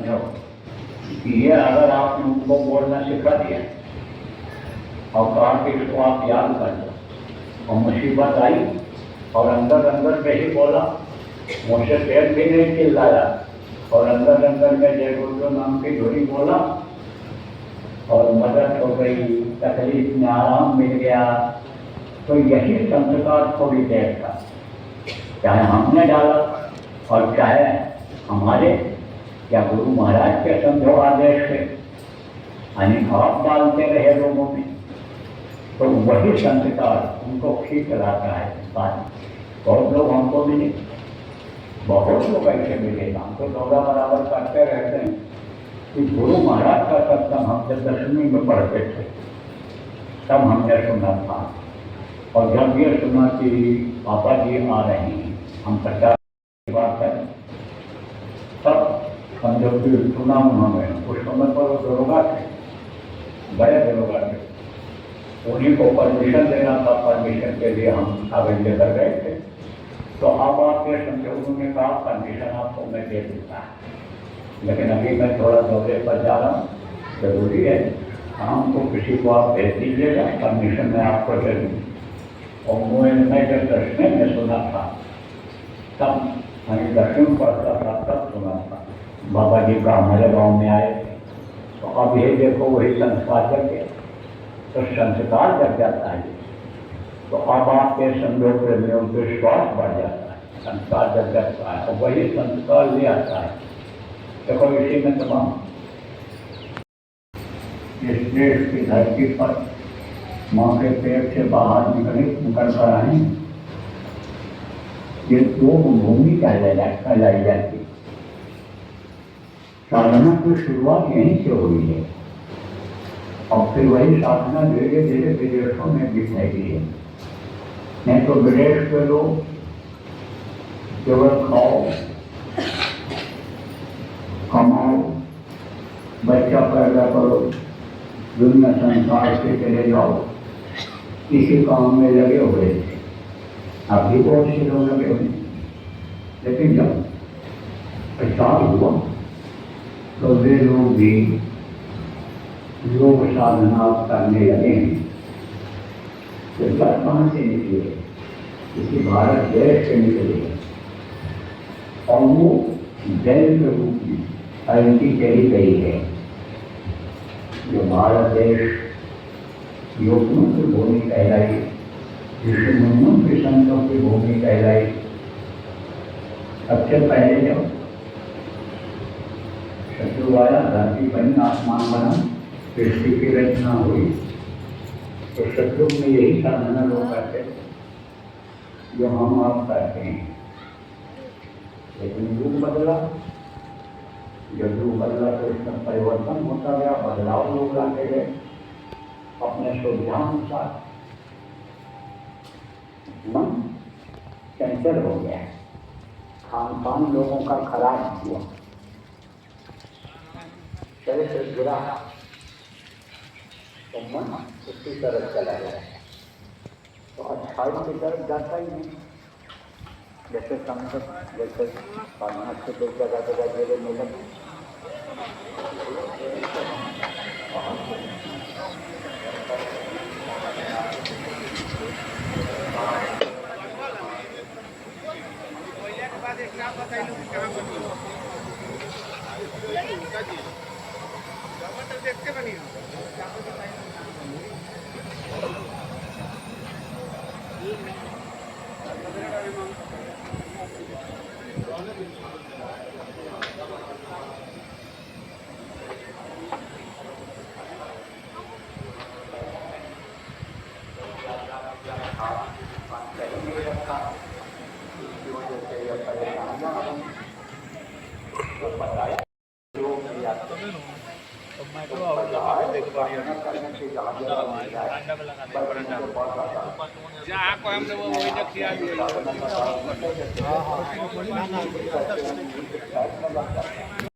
समझो कि ये अगर आपने उनको बोलना सिखा दिया और कहा कि इसको आप याद कर लो और मुसीबत आई और अंदर अंदर में ही बोला, मुझसे पेट भी नहीं चिल्लाया और अंदर अंदर में जय गुरु नाम की धुरी बोला और मदद हो गई, तकलीफ में आराम मिल गया, तो यही संस्कार थोड़ी देर का, चाहे हमने डाला और चाहे हमारे या गुरु महाराज के समझो आदेश से यानी आप डालते रहे लोगों में, तो वही संस्कार उनको खींच लाता है। बहुत लोग हमको मिले, बहुत लोग ऐसे मिले, हमको दौरा बराबर करते रहते हैं कि गुरु महाराज का सत्संग हम जब 10वीं में पढ़ते थे तब हमने सुना था, और जब ये सुना कि पापा जी आ रहे हैं, हम 50 की बात करें, तब हम जब भी सुना उन्होंने, उस समय पर वो दरोगा थे, बड़े दरोगा थे, उन्हीं को परमिशन देना था, परमिशन के लिए हम कागज लेकर गए थे। तो अब आपके समझो उन्होंने कहा परमिशन आपको मैं दे दूँगा, लेकिन अभी मैं थोड़ा दौरे पर जा रहा हूँ, जरूरी है, हमको किसी को आप भेज दीजिएगा, परमिशन मैं आपको दे दूँगी। और मैं जब 10वीं में सुना था तब मैंने 10वीं पढ़ता था तब सुना था, बाबा जी का हमारे गाँव में आए थे। तो अब ये देखो वही संस्कार जग गया, तो संस्कार जग जाता है, तो अब आपके संयोग प्रेमियों में विश्वास बढ़ जाता है, संस्कार जग जाता है और वही संस्कार ले आता है। देखो इसी में तमाम इस देश की धरती पर माँ के पेट से बाहर निकल कर आए, ये 2 भूमि कहलाई जाती। साधना की शुरुआत यहीं से हुई है और फिर वही साधना धीरे धीरे विदेशों में भी फैली है। नहीं तो विदेश के लोग केवल खाओ, कमाओ, बच्चा पैदा करो, दुनिया संसार से चले जाओ, इसी काम में लगे हुए थे। अब भी बहुत से लोग लगे हुए, लेकिन जब प्रचार हुआ तो वे लोग भी योग साधना करने लगे हैं। तो कहाँ से निकले? किसी भारत देश से निकले और वो जैन के रूप में ऐसी चली गई है। जो भारत देश योगियों की भूमि कहलाई, ऋषि मुनियों के संतों की भूमि कहलाई। सबसे पहले जब शत्रु आया, धरती बनी, आसमान बना, सृष्टि की रचना हुई, तो शत्रु में यही साधना लोग करते जो हम आप करते हैं। लेकिन युग बदला, जब युग बदला तो इसमें परिवर्तन होता गया, बदलाव लोग लाते गए अपने सुविधानुसार। मन चंचल हो गया, खान पान लोगों का खराब हुआ, शरीर से गिरा, तो मन उसकी तरफ चला गया, तो अच्छाई की तरफ जाता ही नहीं। जैसे संकट, जैसे साधना से कोई जगह जगह जेले मिलन, देखते बनी हाँ हाँ